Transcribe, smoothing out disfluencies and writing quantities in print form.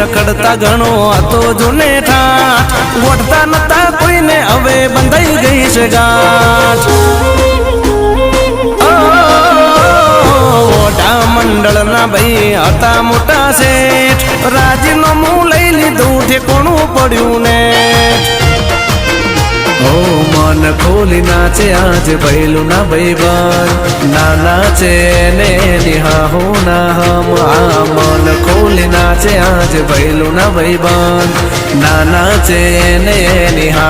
રખડતા ઘણો હતો જૂને ઠાઠ ગોઠતા નતા કોઈને હવે બંધાઈ ગઈ છે ગાંઠ મોટા મંડળના ભાઈ હતા મોટા શેઠ રાજીનામું લઈ લીધું ઠેકોણું પડ્યું ને ઓ મન ખોલી નાચે આજ ભૈલું ના ભાઈબંધ ના નાચે ને નિહાહો ના હમ આ મન ખોલી નાચે આજ ભૈલું ના ભાઈબંધ ના નાચે ને નિહા